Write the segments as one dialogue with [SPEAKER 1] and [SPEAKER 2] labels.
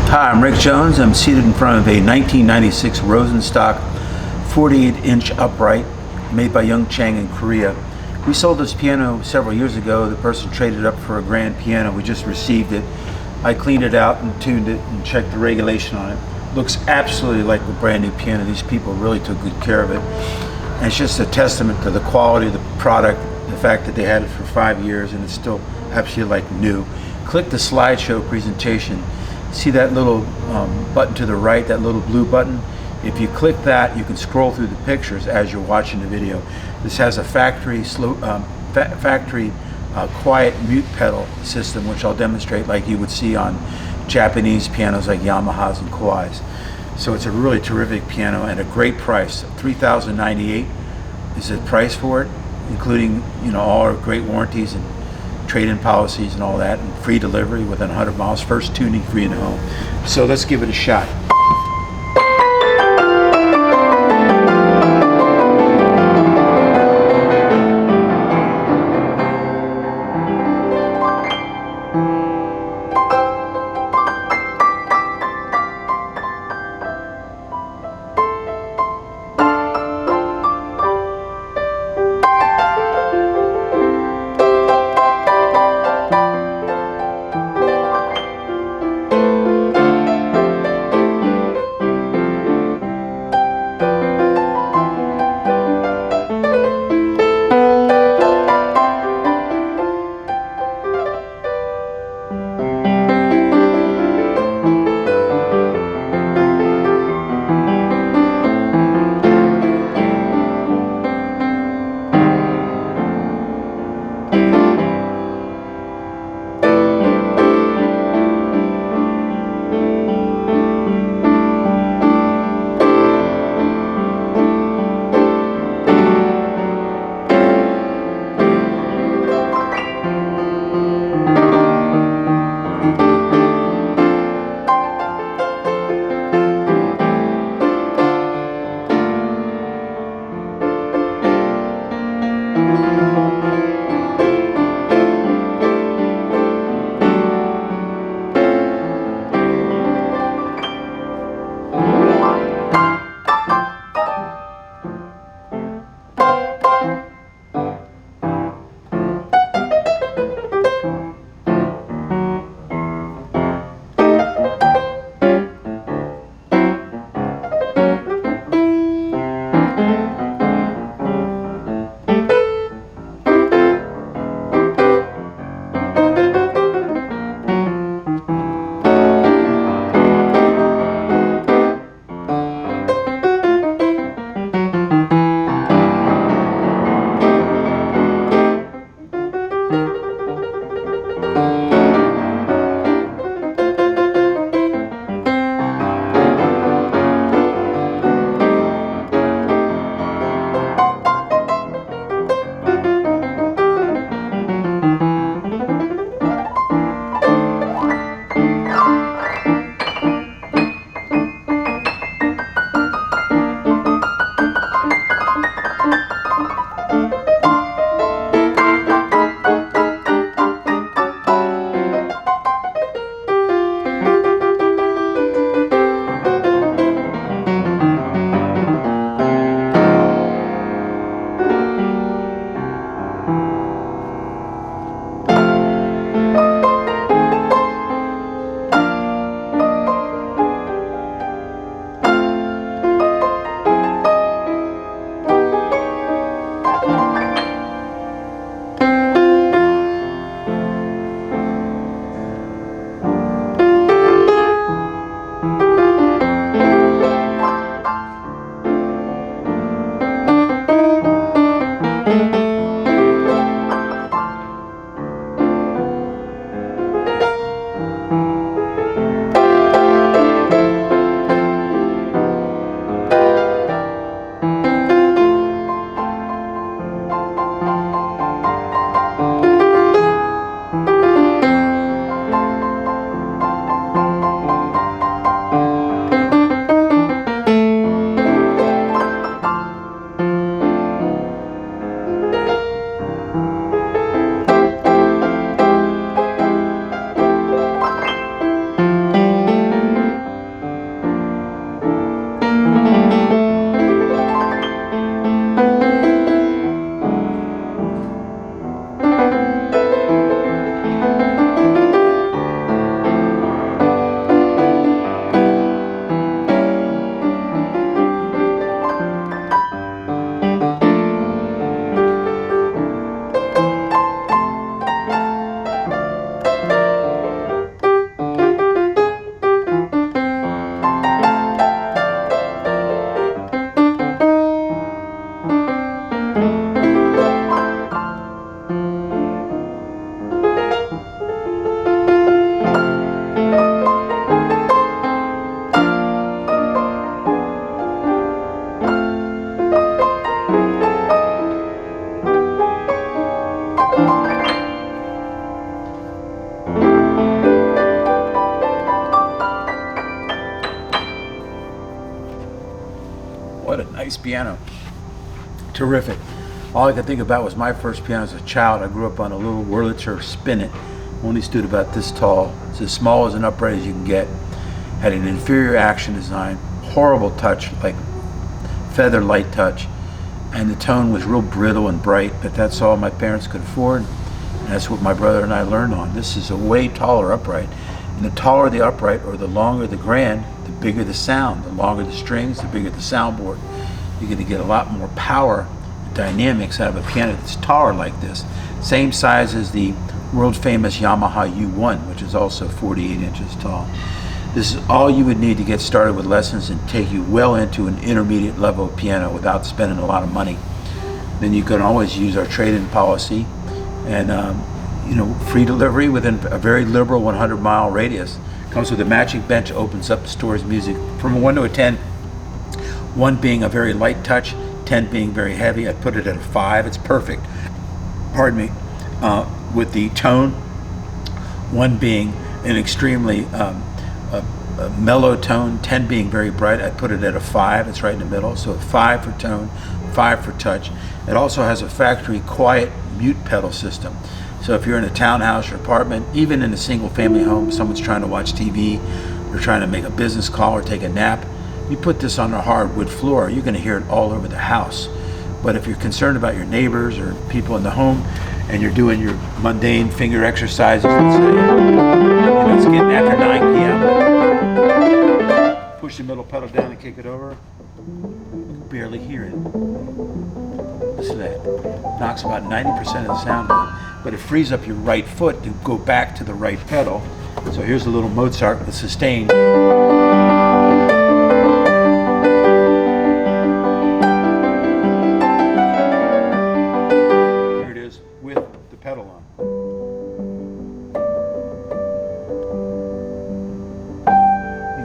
[SPEAKER 1] Hi, I'm Rick Jones. I'm seated in front of a 1996 Rosenstock 48-inch upright made by Young Chang in Korea. We sold this piano several years ago. The person traded it up for a grand piano. We just received it. I cleaned it out and tuned it and checked the regulation on it. Looks absolutely like a brand new piano. These people really took good care of it. And it's just a testament to the quality of the product, the fact that they had it for 5 years and it's still absolutely like new. Click the slideshow presentation. See that little button to the right, that little blue button? If you click that, you can scroll through the pictures as you're watching the video. This has a factory quiet mute pedal system, which I'll demonstrate like you would see on Japanese pianos like Yamahas and Kawais. So it's a really terrific piano and a great price. $3,098 is the price for it, including all our great warranties and trade-in policies and all that, and free delivery within 100 miles, first tuning free in home. So let's give it a shot. Nice piano. Terrific. All I could think about was my first piano as a child. I grew up on a little Wurlitzer Spinet. Only stood about this tall. It's as small as an upright as you can get. Had an inferior action design. Horrible touch, like feather light touch. And the tone was real brittle and bright, but that's all my parents could afford. And that's what my brother and I learned on. This is a way taller upright. And the taller the upright, or the longer the grand, the bigger the sound. The longer the strings, the bigger the soundboard. You're going to get a lot more power and dynamics out of a piano that's taller like this. Same size as the world famous Yamaha U-1, which is also 48 inches tall. This is all you would need to get started with lessons and take you well into an intermediate level of piano without spending a lot of money. Then you can always use our trade-in policy and free delivery within a very liberal 100-mile radius. Comes with a matching bench, opens up, stores music from a 1 to a 10. 1 being a very light touch, 10 being very heavy. I'd put it at a 5. It's perfect. Pardon me. With the tone, 1 being an extremely a mellow tone, 10 being very bright. I'd put it at a 5. It's right in the middle. So a 5 for tone, 5 for touch. It also has a factory quiet mute pedal system. So if you're in a townhouse or apartment, even in a single family home, someone's trying to watch TV, or trying to make a business call or take a nap, you put this on a hardwood floor, you're going to hear it all over the house. But if you're concerned about your neighbors or people in the home, and you're doing your mundane finger exercises, let's say, it's getting after 9 p.m., push the middle pedal down and kick it over, you can barely hear it. Listen to that. Knocks about 90% of the sound out, but it frees up your right foot to go back to the right pedal. So here's a little Mozart with sustain.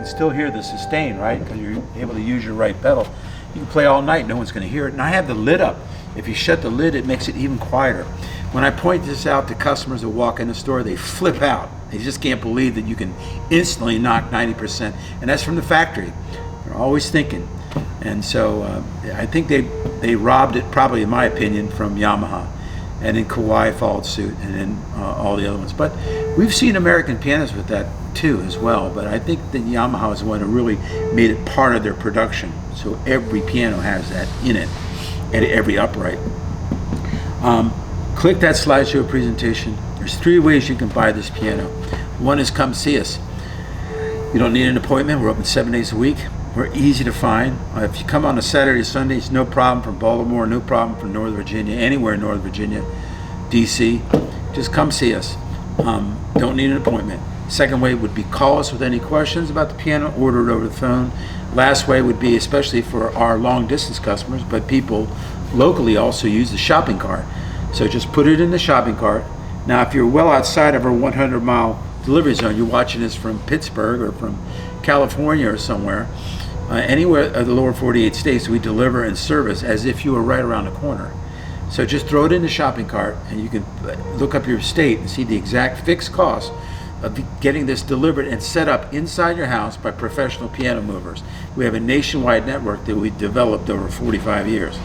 [SPEAKER 1] Still hear the sustain, right? Because you're able to use your right pedal. You can play all night, no one's going to hear it. And I have the lid up. If you shut the lid, it makes it even quieter. When I point this out to customers that walk in the store, they flip out. They just can't believe that you can instantly knock 90%. And that's from the factory. They're always thinking. And so I think they robbed it, probably in my opinion, from Yamaha. And then Kawai followed suit, and then all the other ones. But we've seen American pianists with that too as well, but I think that Yamaha is the one who really made it part of their production. So every piano has that in it, and every upright. Click that slideshow presentation. There's 3 ways you can buy this piano. 1 is come see us. You don't need an appointment. We're open 7 days a week. We're easy to find. If you come on a Saturday or Sunday, it's no problem from Baltimore, no problem from Northern Virginia, anywhere in Northern Virginia, DC. Just come see us. Don't need an appointment. Second way would be call us with any questions about the piano, order it over the phone. Last way would be, especially for our long distance customers, but people locally also use the shopping cart. So just put it in the shopping cart. Now if you're well outside of our 100-mile delivery zone, you're watching this from Pittsburgh or from California or somewhere, anywhere of the lower 48 states, we deliver and service as if you were right around the corner. So just throw it in the shopping cart and you can look up your state and see the exact fixed cost of getting this delivered and set up inside your house by professional piano movers. We have a nationwide network that we've developed over 45 years.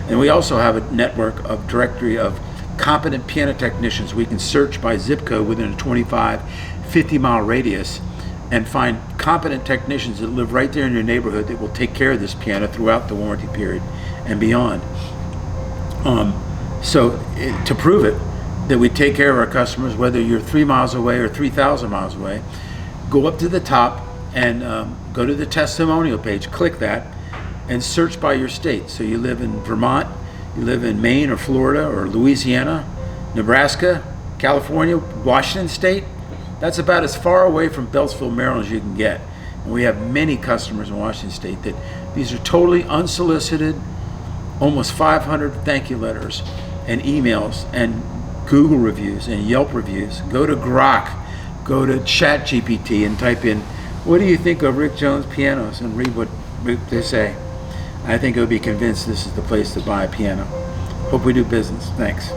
[SPEAKER 1] And we also have a network of directory of competent piano technicians. We can search by zip code within a 25, 50-mile radius and find competent technicians that live right there in your neighborhood that will take care of this piano throughout the warranty period and beyond. To prove it, that we take care of our customers, whether you're 3 miles away or 3,000 miles away, go up to the top and go to the testimonial page, click that, and search by your state. So you live in Vermont, you live in Maine or Florida or Louisiana, Nebraska, California, Washington State. That's about as far away from Beltsville, Maryland as you can get. And we have many customers in Washington State that these are totally unsolicited, almost 500 thank you letters and emails and Google reviews and Yelp reviews. Go to Grok, go to ChatGPT and type in, what do you think of Rick Jones pianos, and read what they say. I think you'll be convinced this is the place to buy a piano. Hope we do business. Thanks.